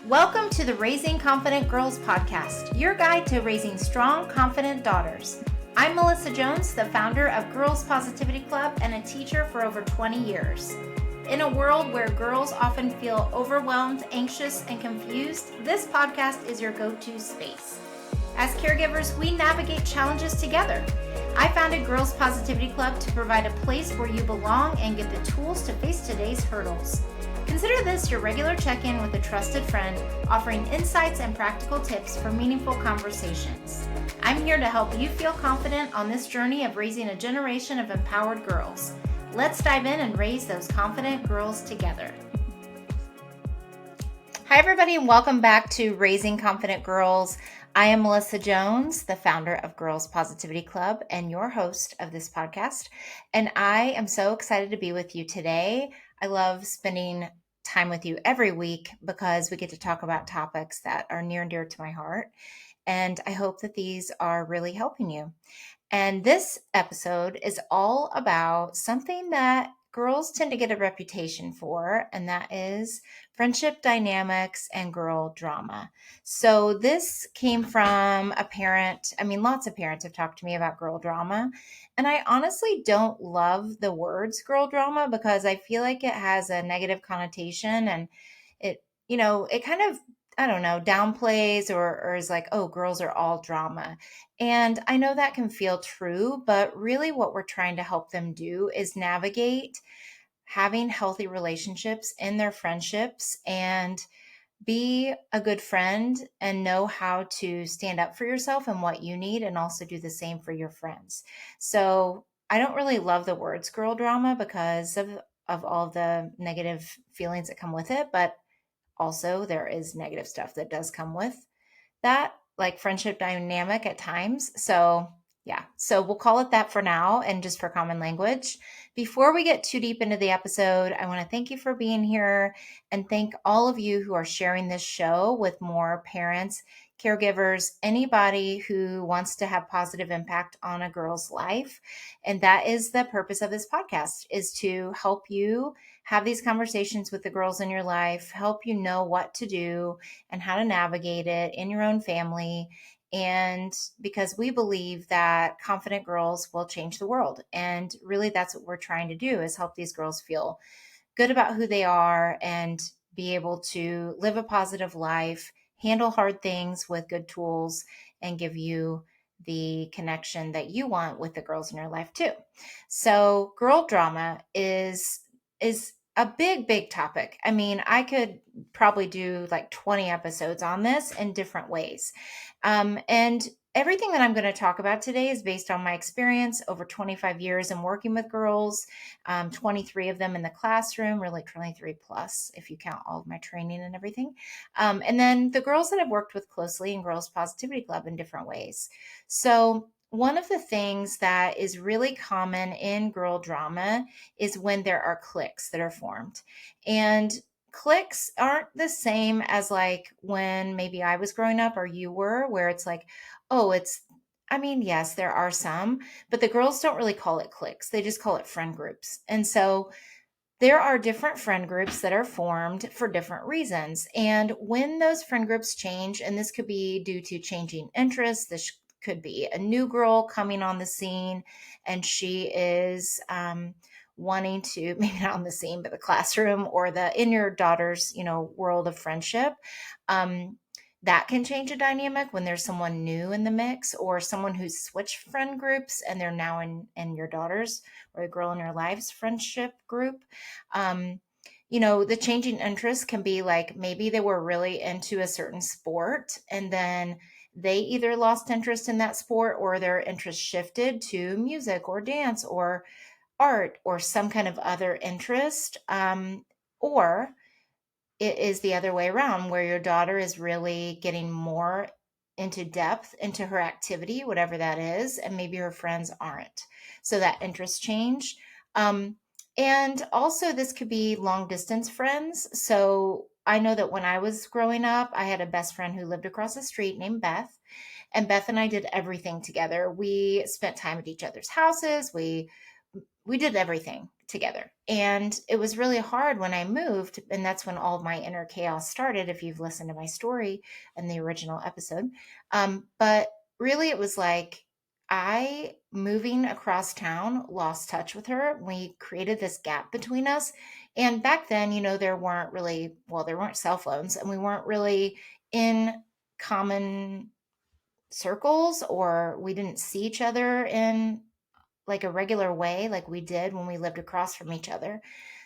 Welcome to the Raising Confident Girls podcast, your guide to raising strong, confident daughters. I'm Melissa Jones, the founder of Girls Positivity Club and a teacher for over 20 years. In a world where girls often feel overwhelmed, anxious, and confused, this podcast is your go-to space. As caregivers, we navigate challenges together. I founded Girls Positivity Club to provide a place where you belong and get the tools to face today's hurdles. Consider this your regular check-in with a trusted friend, offering insights and practical tips for meaningful conversations. I'm here to help you feel confident on this journey of raising a generation of empowered girls. Let's dive in and raise those confident girls together. Hi, everybody, and welcome back to Raising Confident Girls. I am Melissa Jones, the founder of Girls Positivity Club and your host of this podcast. And I am so excited to be with you today. I love spending time with you every week because we get to talk about topics that are near and dear to my heart. And I hope that these are really helping you. And this episode is all about something that girls tend to get a reputation for, and that is friendship dynamics and girl drama. So this came from a parent. Lots of parents have talked to me about girl drama, and I honestly don't love the words girl drama because I feel like it has a negative connotation, and it kind of, downplays or is like, oh, girls are all drama. And I know that can feel true, but really what we're trying to help them do is navigate having healthy relationships in their friendships and be a good friend and know how to stand up for yourself and what you need, and also do the same for your friends. So I don't really love the words girl drama because of all the negative feelings that come with it, but also there is negative stuff that does come with that, like friendship dynamic at times. So we'll call it that for now and just for common language. Before we get too deep into the episode, I want to thank you for being here and thank all of you who are sharing this show with more parents, caregivers, anybody who wants to have positive impact on a girl's life. And that is the purpose of this podcast, is to help you have these conversations with the girls in your life, help you know what to do and how to navigate it in your own family. And because we believe that confident girls will change the world. And really that's what we're trying to do, is help these girls feel good about who they are and be able to live a positive life, handle hard things with good tools, and give you the connection that you want with the girls in your life too. So girl drama is a big topic. I could probably do like 20 episodes on this in different ways. And everything that I'm going to talk about today is based on my experience over 25 years in working with girls, 23 of them in the classroom, really 23 plus if you count all of my training and everything. And then the girls that I've worked with closely in Girls Positivity Club in different ways. So one of the things that is really common in girl drama is when there are cliques that are formed. And cliques aren't the same as like when maybe I was growing up or you were, where it's like, oh, yes, there are some, but the girls don't really call it cliques. They just call it friend groups. And so there are different friend groups that are formed for different reasons. And when those friend groups change, and this could be due to changing interests, this could be a new girl coming on the scene and she is wanting to, maybe not on the scene, but the classroom or in your daughter's, world of friendship. That can change a dynamic when there's someone new in the mix, or someone who's switched friend groups and they're now in your daughter's or the girl in your life's friendship group. The changing interest can be like, maybe they were really into a certain sport and then they either lost interest in that sport or their interest shifted to music or dance or art or some kind of other interest. Or it is the other way around, where your daughter is really getting more into depth into her activity, whatever that is, and maybe her friends aren't. So that interest change. And also this could be long distance friends. So I know that when I was growing up, I had a best friend who lived across the street named Beth. And Beth and I did everything together. We spent time at each other's houses. We we did everything together. And it was really hard when I moved. And that's when all of my inner chaos started, if you've listened to my story in the original episode. But really, it was like I, moving across town, lost touch with her. We created this gap between us. And back then, there weren't really, well, there weren't cell phones, and we weren't really in common circles, or we didn't see each other in like a regular way like we did when we lived across from each other.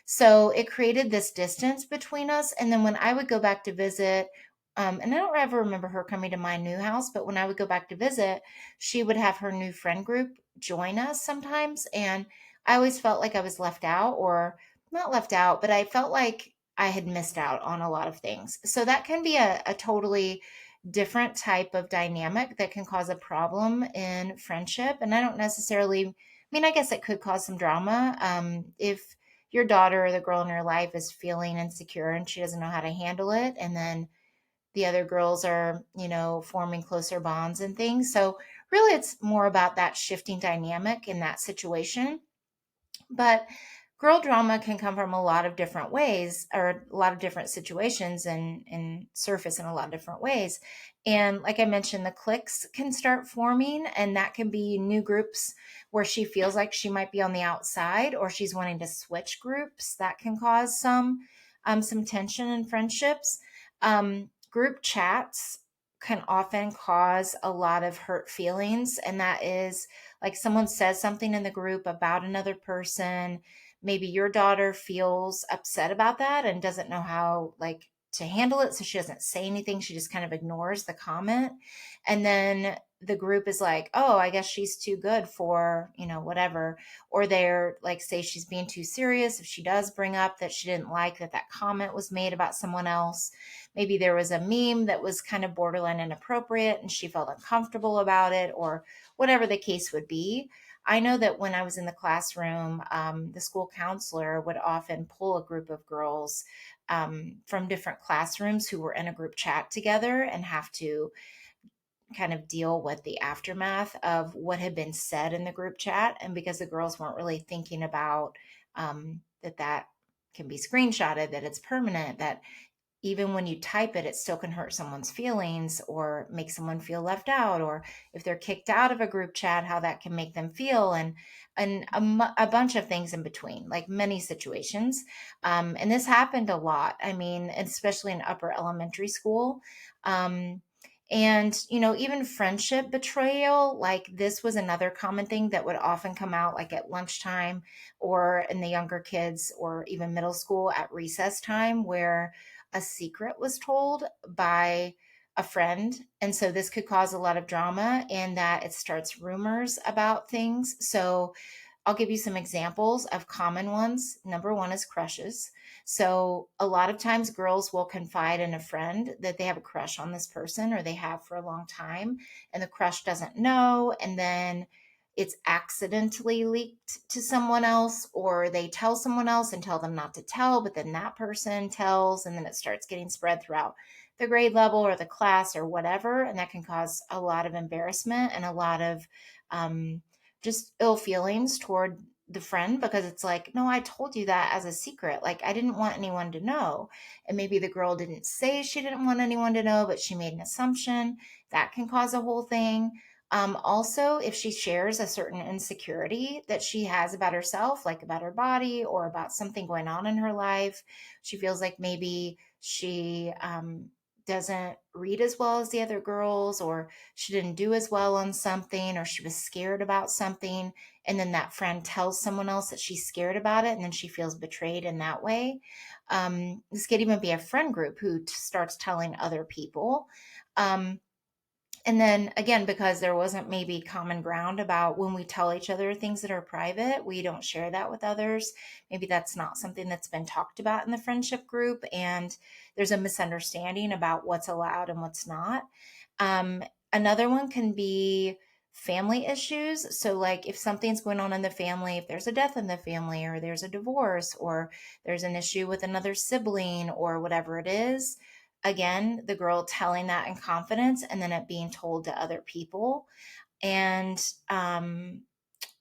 So it created this distance between us. And then when I would go back to visit, and I don't ever remember her coming to my new house, but when I would go back to visit, she would have her new friend group join us sometimes. And I always felt like I was left out, or not left out, but I felt like I had missed out on a lot of things. So that can be a totally different type of dynamic that can cause a problem in friendship. And I don't necessarily, I mean, I guess it could cause some drama. If your daughter or the girl in your life is feeling insecure and she doesn't know how to handle it, and then the other girls are, forming closer bonds and things. So, really, it's more about that shifting dynamic in that situation. But girl drama can come from a lot of different ways, or a lot of different situations, and surface in a lot of different ways. And like I mentioned, the cliques can start forming, and that can be new groups where she feels like she might be on the outside, or she's wanting to switch groups. That can cause some tension in friendships. Group chats can often cause a lot of hurt feelings, and that is like someone says something in the group about another person. Maybe your daughter feels upset about that and doesn't know how like to handle it, so she doesn't say anything, she just kind of ignores the comment. And then the group is like, oh, I guess she's too good for, whatever. Or they're like, say she's being too serious if she does bring up that she didn't like that comment was made about someone else. Maybe there was a meme that was kind of borderline inappropriate and she felt uncomfortable about it, or whatever the case would be. I know that when I was in the classroom, the school counselor would often pull a group of girls from different classrooms who were in a group chat together, and have to kind of deal with the aftermath of what had been said in the group chat. And because the girls weren't really thinking about that can be screenshotted, that it's permanent, that even when you type it, it still can hurt someone's feelings or make someone feel left out, or if they're kicked out of a group chat, how that can make them feel, and a bunch of things in between, like many situations. And this happened a lot. I mean, especially in upper elementary school. And, even friendship betrayal, like this was another common thing that would often come out like at lunchtime, or in the younger kids, or even middle school at recess time, where a secret was told by a friend. And so this could cause a lot of drama, and that it starts rumors about things. So I'll give you some examples of common ones. Number one is crushes. So a lot of times girls will confide in a friend that they have a crush on this person, or they have for a long time, and the crush doesn't know. And then it's accidentally leaked to someone else, or they tell someone else and tell them not to tell, but then that person tells, and then it starts getting spread throughout the grade level or the class or whatever. And that can cause a lot of embarrassment and a lot of just ill feelings toward the friend, because it's like, no, I told you that as a secret. Like, I didn't want anyone to know. And maybe the girl didn't say she didn't want anyone to know, but she made an assumption. That can cause a whole thing. Also, if she shares a certain insecurity that she has about herself, like about her body or about something going on in her life, she feels like maybe she doesn't read as well as the other girls, or she didn't do as well on something, or she was scared about something, and then that friend tells someone else that she's scared about it, and then she feels betrayed in that way. This could even be a friend group who starts telling other people. And then again, because there wasn't maybe common ground about when we tell each other things that are private, we don't share that with others. Maybe that's not something that's been talked about in the friendship group, and there's a misunderstanding about what's allowed and what's not. Um, Another one can be family issues. So, like if something's going on in the family, if there's a death in the family, or there's a divorce, or there's an issue with another sibling, or whatever it is, again, the girl telling that in confidence and then it being told to other people. And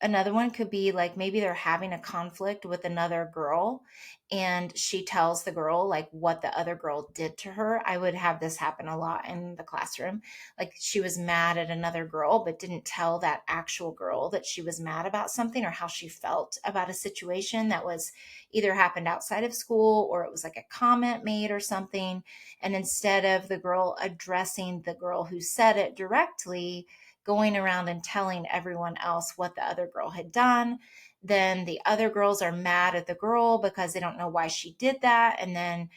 Another one could be like maybe they're having a conflict with another girl and she tells the girl like what the other girl did to her. I would have this happen a lot in the classroom. Like she was mad at another girl, but didn't tell that actual girl that she was mad about something or how she felt about a situation that was either happened outside of school or it was like a comment made or something. And instead of the girl addressing the girl who said it directly, going around and telling everyone else what the other girl had done. Then the other girls are mad at the girl because they don't know why she did that. And then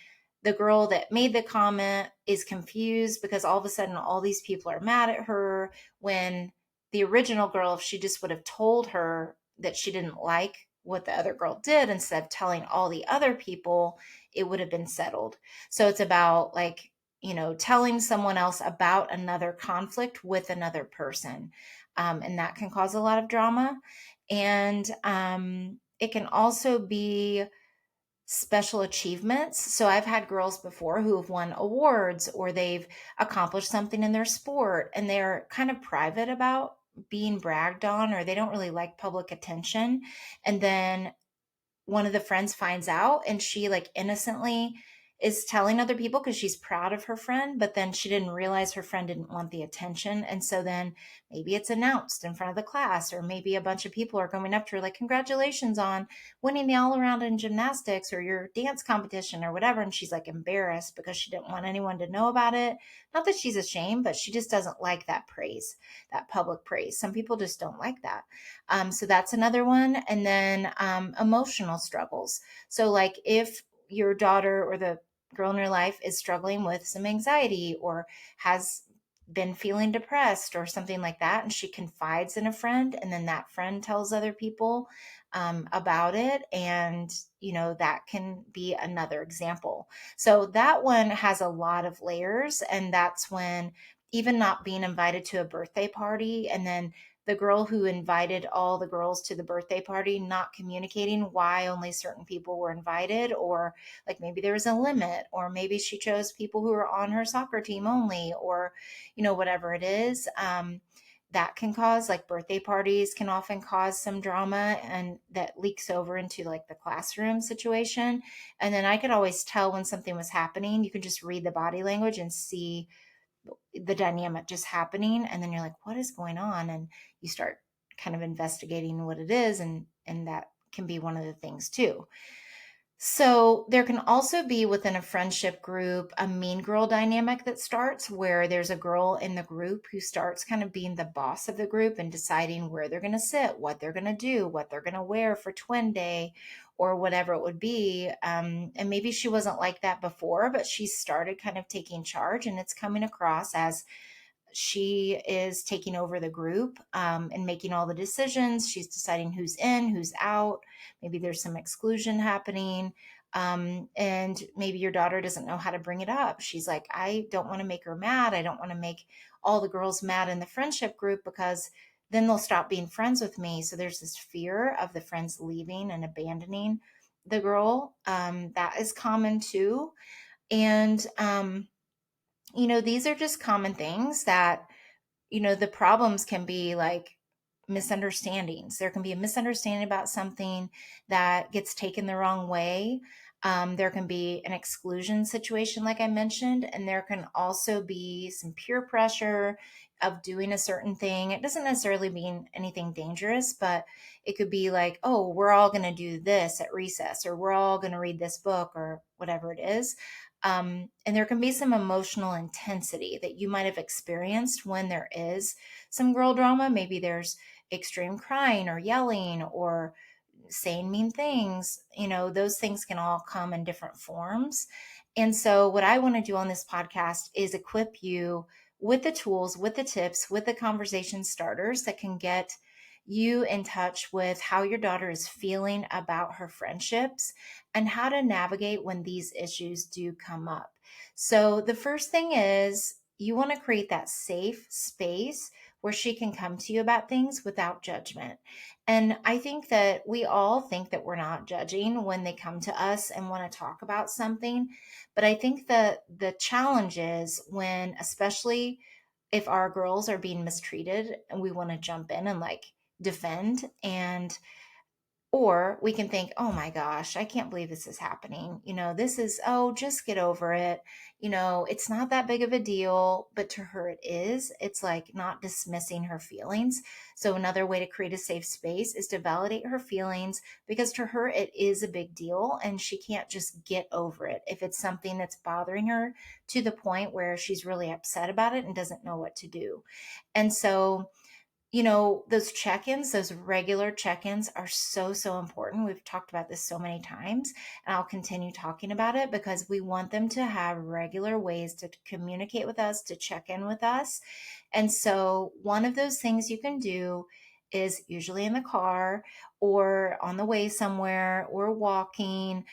the girl that made the comment is confused because all of a sudden all these people are mad at her when the original girl, if she just would have told her that she didn't like what the other girl did instead of telling all the other people, it would have been settled. So it's about like telling someone else about another conflict with another person. And that can cause a lot of drama. And it can also be special achievements. So I've had girls before who have won awards or they've accomplished something in their sport and they're kind of private about being bragged on or they don't really like public attention. And then one of the friends finds out and she like innocently is telling other people because she's proud of her friend, but then she didn't realize her friend didn't want the attention. And so then maybe it's announced in front of the class, or maybe a bunch of people are going up to her like, congratulations on winning the all around in gymnastics or your dance competition or whatever. And she's like embarrassed because she didn't want anyone to know about it. Not that she's ashamed, but she just doesn't like that praise, that public praise. Some people just don't like that. So that's another one. And then emotional struggles. So, like if your daughter or the girl in your life is struggling with some anxiety or has been feeling depressed or something like that, and she confides in a friend, and then that friend tells other people about it, and that can be another example. So that one has a lot of layers, and that's when even not being invited to a birthday party and then the girl who invited all the girls to the birthday party not communicating why only certain people were invited, or like maybe there was a limit, or maybe she chose people who were on her soccer team only, or whatever it is. That can cause, like, birthday parties can often cause some drama and that leaks over into like the classroom situation. And then I could always tell when something was happening. You can just read the body language and see the dynamic just happening, and then you're like, what is going on? And you start kind of investigating what it is, and that can be one of the things too. So there can also be within a friendship group a mean girl dynamic that starts where there's a girl in the group who starts kind of being the boss of the group and deciding where they're going to sit, what they're going to do, what they're going to wear for twin day or whatever it would be. And maybe she wasn't like that before, but she started kind of taking charge, and it's coming across as she is taking over the group and making all the decisions. She's deciding who's in, who's out. Maybe there's some exclusion happening. And maybe your daughter doesn't know how to bring it up. She's like, I don't want to make her mad. I don't want to make all the girls mad in the friendship group because then they'll stop being friends with me. So there's this fear of the friends leaving and abandoning the girl. That is common too. And, these are just common things that the problems can be like misunderstandings. There can be a misunderstanding about something that gets taken the wrong way. There can be an exclusion situation, like I mentioned, and there can also be some peer pressure of doing a certain thing. It doesn't necessarily mean anything dangerous, but it could be like, oh, we're all going to do this at recess, or we're all going to read this book, or whatever it is. And there can be some emotional intensity that you might have experienced when there is some girl drama. Maybe there's extreme crying or yelling or saying mean things. Those things can all come in different forms. And so, what I want to do on this podcast is equip you with the tools, with the tips, with the conversation starters that can get you in touch with how your daughter is feeling about her friendships and how to navigate when these issues do come up. So, the first thing is you want to create that safe space where she can come to you about things without judgment. And I think that we all think that we're not judging when they come to us and want to talk about something. But I think that the challenge is when, especially if our girls are being mistreated and we want to jump in and like defend, and or we can think, oh my gosh, I can't believe this is happening. This is, oh, just get over it. It's not that big of a deal, but to her it is. It's like not dismissing her feelings. So, another way to create a safe space is to validate her feelings, because to her it is a big deal and she can't just get over it. If it's something that's bothering her to the point where she's really upset about it and doesn't know what to do. And so, those check-ins, those regular check-ins are so, so important. We've talked about this so many times, and I'll continue talking about it because we want them to have regular ways to communicate with us, to check in with us. And so, one of those things you can do is usually in the car or on the way somewhere or walking,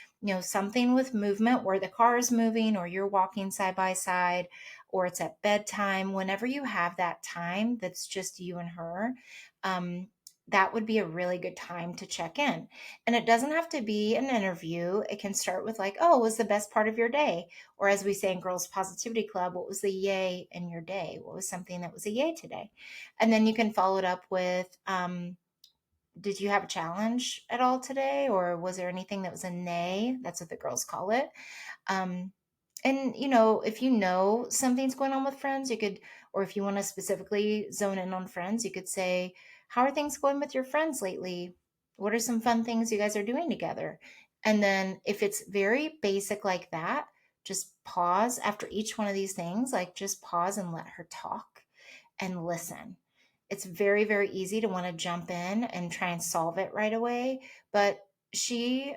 something with movement where the car is moving or you're walking side by side, or it's at bedtime. Whenever you have that time that's just you and her, um, that would be a really good time to check in. And it doesn't have to be an interview. It can start with, like, oh, what was the best part of your day? Or as we say in Girls Positivity Club, what was the yay in your day? What was something that was a yay today? And then you can follow it up with, did you have a challenge at all today? Or was there anything that was a nay? That's what the girls call it. Um, and if something's going on with friends, you could, or if you want to specifically zone in on friends, you could say, how are things going with your friends lately? What are some fun things you guys are doing together? And then if it's very basic like that, just pause after each one of these things, like just pause and let her talk and listen. It's very, very easy to want to jump in and try and solve it right away, but she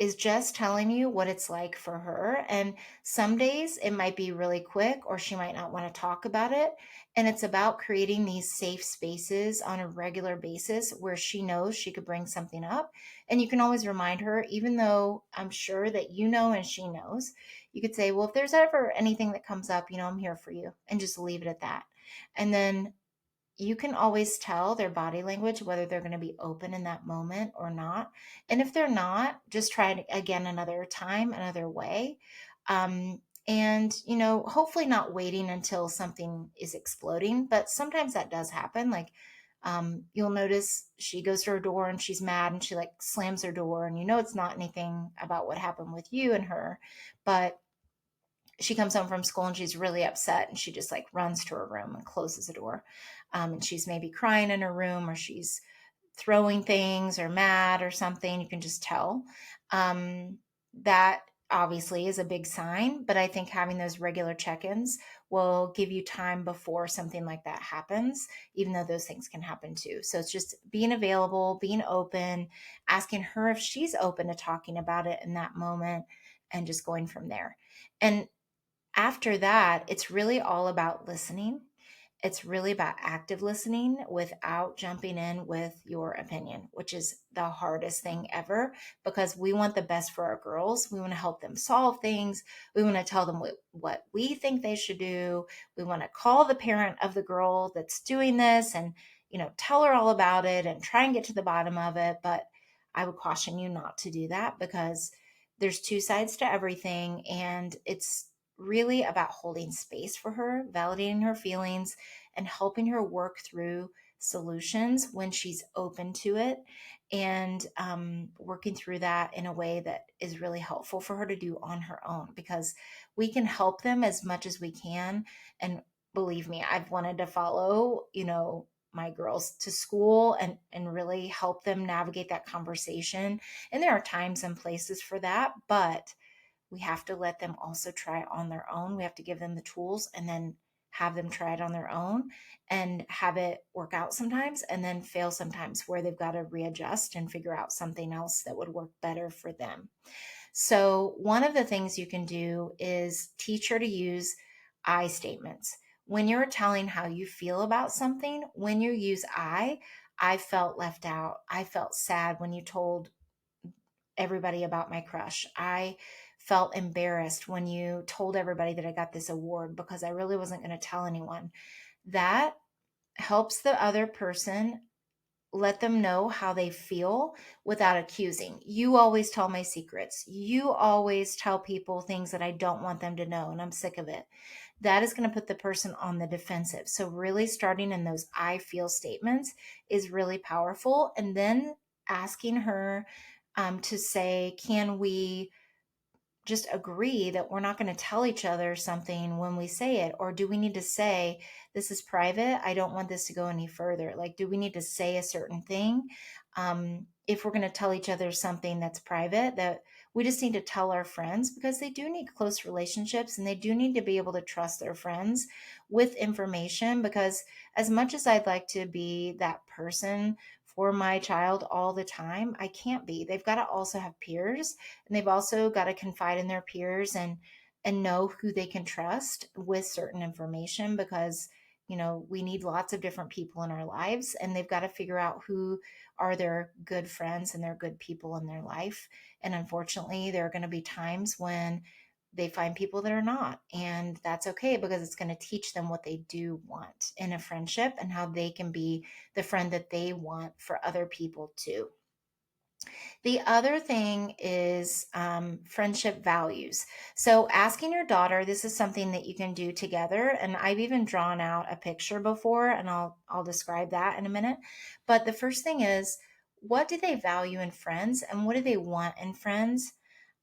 is just telling you what it's like for her. And some days it might be really quick, or she might not want to talk about it. And it's about creating these safe spaces on a regular basis where she knows she could bring something up. And you can always remind her, even though I'm sure that and she knows, you could say, well, if there's ever anything that comes up, I'm here for you, and just leave it at that. And then you can always tell their body language whether they're going to be open in that moment or not. And if they're not, just try it again another time, another way. And, hopefully not waiting until something is exploding, but sometimes that does happen. Like, you'll notice she goes to her door and she's mad and she like slams her door, and it's not anything about what happened with you and her, but she comes home from school and she's really upset, and she just like runs to her room and closes the door. And she's maybe crying in her room, or she's throwing things or mad or something. You can just tell. That obviously is a big sign, but I think having those regular check-ins will give you time before something like that happens, even though those things can happen too. So it's just being available, being open, asking her if she's open to talking about it in that moment, and just going from there. And after that, it's really all about listening. It's really about active listening without jumping in with your opinion, which is the hardest thing ever, because we want the best for our girls. We want to help them solve things. We want to tell them what we think they should do. We want to call the parent of the girl that's doing this and, tell her all about it and try and get to the bottom of it. But I would caution you not to do that, because there's two sides to everything. And it's really about holding space for her, validating her feelings, and helping her work through solutions when she's open to it, and working through that in a way that is really helpful for her to do on her own, because we can help them as much as we can. And believe me, I've wanted to follow, my girls to school and really help them navigate that conversation. And there are times and places for that, but we have to let them also try it on their own. We have to give them the tools and then have them try it on their own and have it work out sometimes and then fail sometimes, where they've got to readjust and figure out something else that would work better for them. So, one of the things you can do is teach her to use I statements. When you're telling how you feel about something, when you use I felt left out. I felt sad when you told everybody about my crush. I felt embarrassed when you told everybody that I got this award because I really wasn't going to tell anyone. That helps the other person, let them know how they feel without accusing. You always tell my secrets. You always tell people things that I don't want them to know, and I'm sick of it. that is going to put the person on the defensive. So, really starting in those I feel statements is really powerful. And then asking her to say, can we just agree that we're not going to tell each other something when we say it? Or do we need to say, this is private? I don't want this to go any further. Like, do we need to say a certain thing? If we're going to tell each other something that's private, that we just need to tell our friends, because they do need close relationships and they do need to be able to trust their friends with information. Because as much as I'd like to be that person for my child all the time, I can't be. They've got to also have peers, and they've also got to confide in their peers and know who they can trust with certain information, because we need lots of different people in our lives, and they've got to figure out who are their good friends and their good people in their life. And unfortunately, there are going to be times when they find people that are not, and that's okay, because it's going to teach them what they do want in a friendship and how they can be the friend that they want for other people too. The other thing is friendship values. So, asking your daughter, this is something that you can do together. And I've even drawn out a picture before, and I'll describe that in a minute. But the first thing is, what do they value in friends, and what do they want in friends?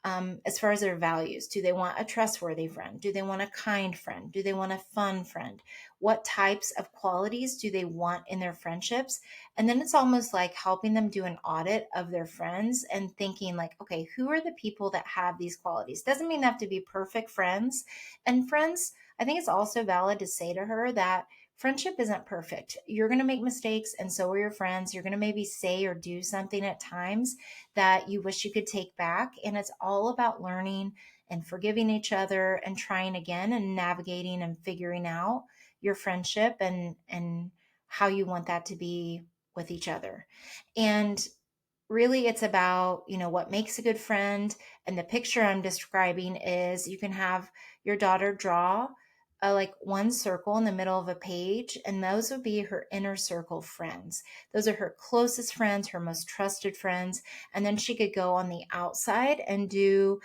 As far as their values, do they want a trustworthy friend? Do they want a kind friend? Do they want a fun friend? What types of qualities do they want in their friendships? And then it's almost like helping them do an audit of their friends and thinking, like, okay, who are the people that have these qualities? Doesn't mean they have to be perfect friends. And friends, I think it's also valid to say to her that friendship isn't perfect. You're going to make mistakes, and so are your friends. You're going to maybe say or do something at times that you wish you could take back. And it's all about learning and forgiving each other and trying again and navigating and figuring out your friendship and how you want that to be with each other. And really, it's about what makes a good friend. And the picture I'm describing is, you can have your daughter draw like one circle in the middle of a page, and those would be her inner circle friends. Those are her closest friends, her most trusted friends. And then she could go on the outside and do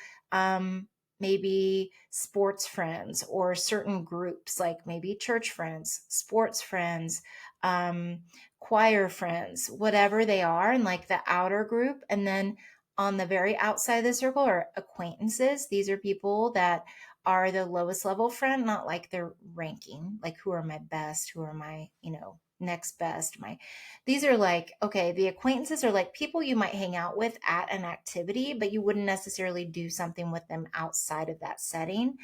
maybe sports friends, or certain groups, like maybe church friends, sports friends, um, choir friends, whatever they are, and like the outer group. And then on the very outside of the circle are acquaintances. These are people that are the lowest level friend, not like their ranking, like who are my best, who are my, next best. These are like, okay, the acquaintances are like people you might hang out with at an activity, but you wouldn't necessarily do something with them outside of that setting.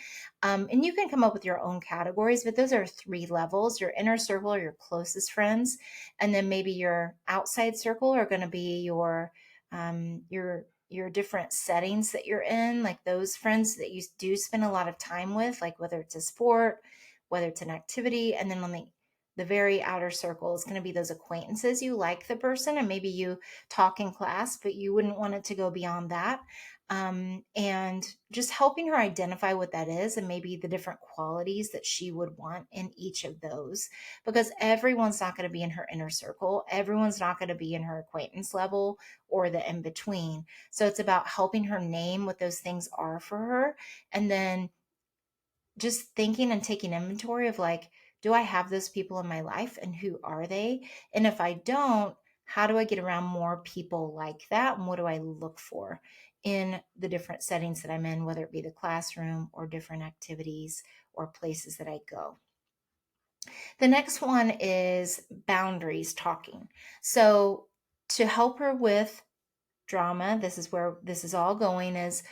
And you can come up with your own categories, but those are 3 levels: your inner circle, or your closest friends, and then maybe your outside circle are going to be your different settings that you're in, like those friends that you do spend a lot of time with, like whether it's a sport, whether it's an activity. And then on the very outer circle is going to be those acquaintances. You like the person, and maybe you talk in class, but you wouldn't want it to go beyond that. And just helping her identify what that is, and maybe the different qualities that she would want in each of those, because everyone's not going to be in her inner circle. Everyone's not going to be in her acquaintance level or the in between. So it's about helping her name what those things are for her. And then just thinking and taking inventory of, like, do I have those people in my life, and who are they? And if I don't, how do I get around more people like that? And what do I look for in the different settings that I'm in, whether it be the classroom or different activities or places that I go? The next one is boundaries talking. So, to help her with drama, this is where this is all going, is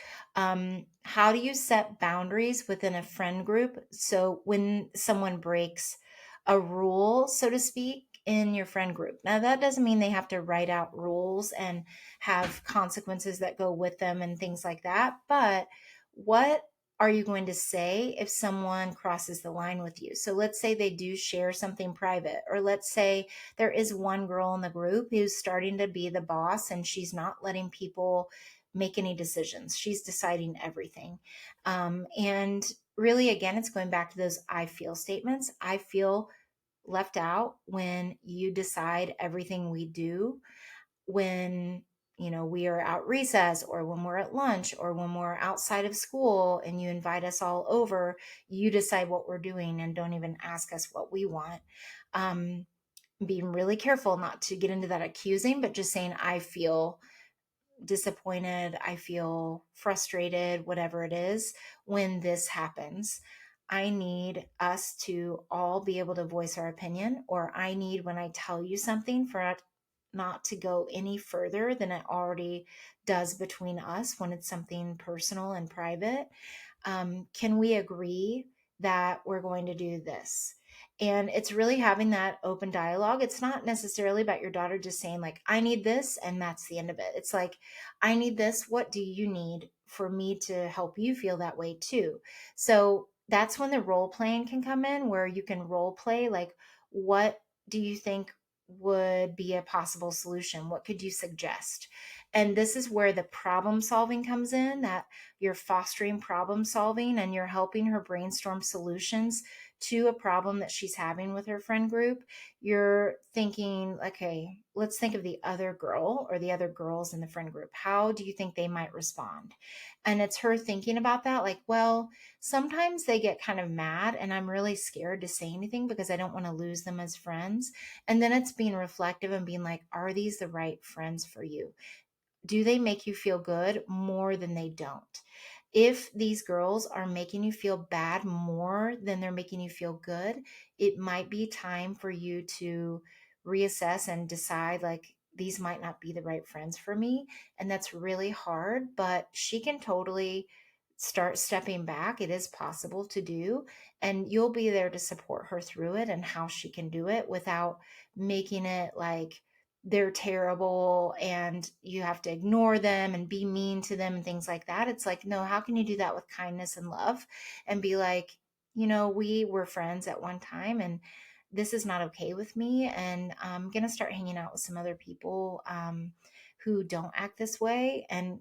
how do you set boundaries within a friend group? So when someone breaks a rule, so to speak, in your friend group, now that doesn't mean they have to write out rules and have consequences that go with them and things like that, but what are you going to say if someone crosses the line with you? So let's say they do share something private, or let's say there is one girl in the group who's starting to be the boss, and she's not letting people make any decisions. She's deciding everything. And really, again, it's going back to those I feel statements. I feel left out when you decide everything we do, when we are out recess, or when we're at lunch, or when we're outside of school and you invite us all over, you decide what we're doing and don't even ask us what we want. Um, being really careful not to get into that accusing, but just saying, I feel disappointed, I feel frustrated, whatever it is, when this happens. I need us to all be able to voice our opinion, or I need, when I tell you something, for it not to go any further than it already does between us when it's something personal and private. Can we agree that we're going to do this? And it's really having that open dialogue. It's not necessarily about your daughter just saying, like, I need this, and that's the end of it. It's like, I need this. What do you need for me to help you feel that way too? So that's when the role playing can come in, where you can role play, like, what do you think would be a possible solution? What could you suggest? And this is where the problem solving comes in, that you're fostering problem solving and you're helping her brainstorm solutions to a problem that she's having with her friend group. You're thinking, okay, let's think of the other girl or the other girls in the friend group. How do you think they might respond? And it's her thinking about that, like, well, sometimes they get kind of mad and I'm really scared to say anything because I don't want to lose them as friends. And then it's being reflective and being like, are these the right friends for you? Do they make you feel good more than they don't? If these girls are making you feel bad more than they're making you feel good, it might be time for you to reassess and decide, like, these might not be the right friends for me. And that's really hard, but she can totally start stepping back. It is possible to do, and you'll be there to support her through it and how she can do it without making it like they're terrible and you have to ignore them and be mean to them and things like that. It's like, no, how can you do that with kindness and love and be like, we were friends at one time and this is not okay with me. And I'm going to start hanging out with some other people who don't act this way, and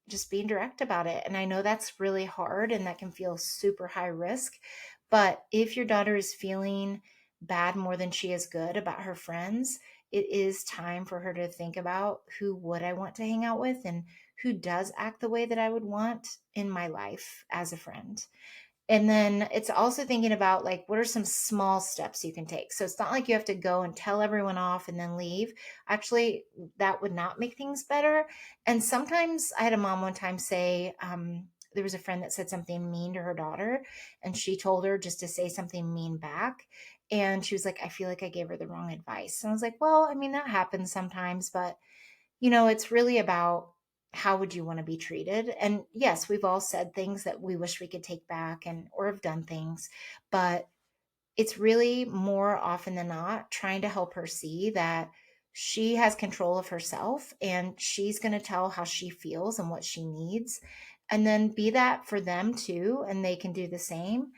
just being direct about it. And I know that's really hard and that can feel super high risk. But if your daughter is feeling bad more than she is good about her friends, it is time for her to think about, who would I want to hang out with and who does act the way that I would want in my life as a friend. And then it's also thinking about, like, what are some small steps you can take? So it's not like you have to go and tell everyone off and then leave. Actually, that would not make things better. And sometimes I had a mom one time say, there was a friend that said something mean to her daughter, and she told her just to say something mean back. And she was like, I feel like I gave her the wrong advice. And I was like, well, I mean, that happens sometimes, but it's really about, how would you want to be treated? And yes, we've all said things that we wish we could take back and or have done things, but it's really more often than not trying to help her see that she has control of herself and she's going to tell how she feels and what she needs, and then be that for them too, and they can do the same.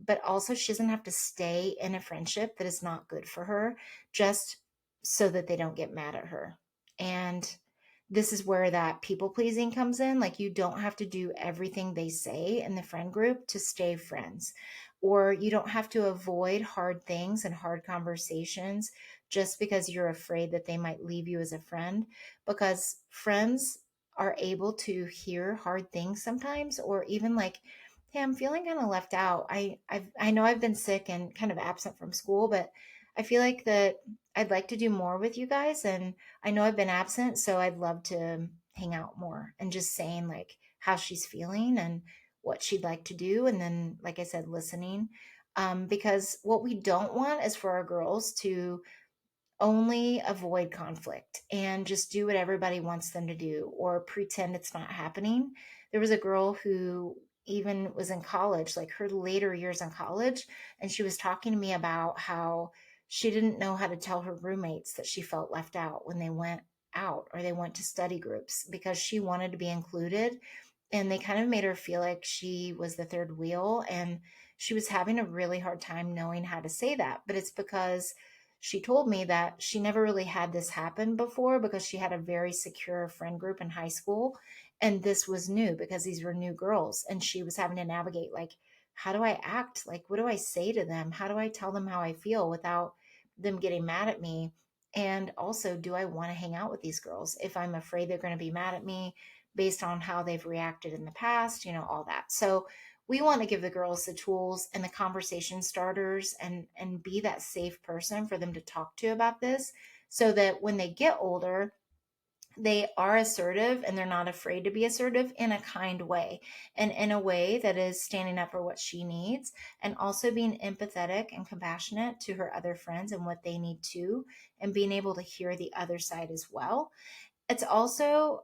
But also, she doesn't have to stay in a friendship that is not good for her just so that they don't get mad at her. And this is where that people pleasing comes in. Like, you don't have to do everything they say in the friend group to stay friends, or you don't have to avoid hard things and hard conversations just because you're afraid that they might leave you as a friend, because friends are able to hear hard things sometimes, or even like, hey, I'm feeling kind of left out. I know I've been sick and kind of absent from school, but I feel like that I'd like to do more with you guys, and I know I've been absent, so I'd love to hang out more. And just saying, like, how she's feeling and what she'd like to do. And then, like I said, listening. Because what we don't want is for our girls to only avoid conflict and just do what everybody wants them to do or pretend it's not happening. There was a girl who even was in college, like her later years in college, and she was talking to me about how she didn't know how to tell her roommates that she felt left out when they went out or they went to study groups, because she wanted to be included, and they kind of made her feel like she was the third wheel, and she was having a really hard time knowing how to say that. But it's because she told me that she never really had this happen before, because she had a very secure friend group in high school, and this was new because these were new girls, and she was having to navigate, like, how do I act? Like, what do I say to them? How do I tell them how I feel without them getting mad at me? And also, do I want to hang out with these girls if I'm afraid they're going to be mad at me based on how they've reacted in the past, all that. So we want to give the girls the tools and the conversation starters and be that safe person for them to talk to about this, so that when they get older, they are assertive and they're not afraid to be assertive in a kind way, and in a way that is standing up for what she needs, and also being empathetic and compassionate to her other friends and what they need too, and being able to hear the other side as well. It's also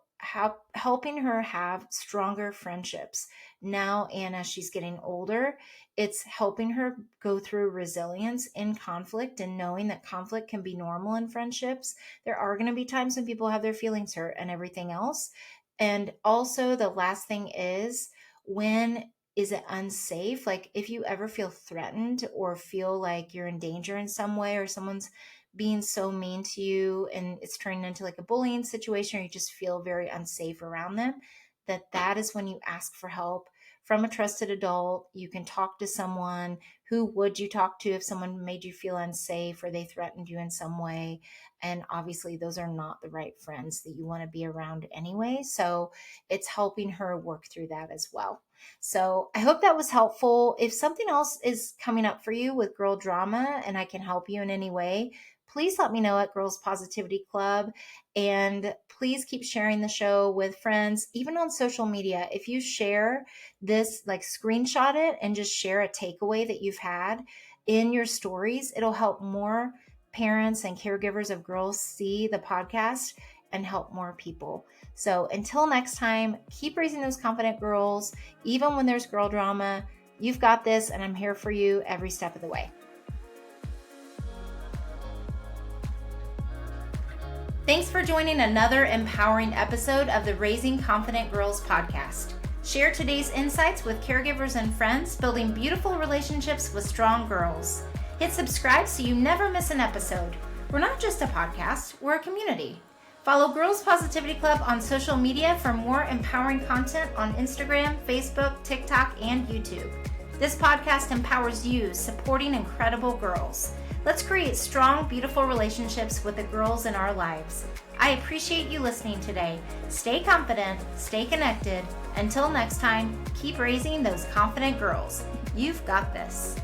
helping her have stronger friendships now, and as she's getting older, it's helping her go through resilience in conflict and knowing that conflict can be normal in friendships. There are going to be times when people have their feelings hurt and everything else. And also, the last thing is, when is it unsafe? Like, if you ever feel threatened or feel like you're in danger in some way, or someone's being so mean to you and it's turning into like a bullying situation, or you just feel very unsafe around them, that is when you ask for help from a trusted adult. You can talk to someone. Who would you talk to if someone made you feel unsafe or they threatened you in some way? And obviously those are not the right friends that you want to be around anyway. So it's helping her work through that as well. So I hope that was helpful. If something else is coming up for you with girl drama and I can help you in any way, please let me know at Girls Positivity Club. And please keep sharing the show with friends, even on social media. If you share this, like screenshot it and just share a takeaway that you've had in your stories, it'll help more parents and caregivers of girls see the podcast and help more people. So until next time, keep raising those confident girls. Even when there's girl drama, you've got this, and I'm here for you every step of the way. Thanks for joining another empowering episode of the Raising Confident Girls podcast. Share today's insights with caregivers and friends, building beautiful relationships with strong girls. Hit subscribe so you never miss an episode. We're not just a podcast, we're a community. Follow Girls Positivity Club on social media for more empowering content on Instagram, Facebook, TikTok, and YouTube. This podcast empowers you, supporting incredible girls. Let's create strong, beautiful relationships with the girls in our lives. I appreciate you listening today. Stay confident, stay connected. Until next time, keep raising those confident girls. You've got this.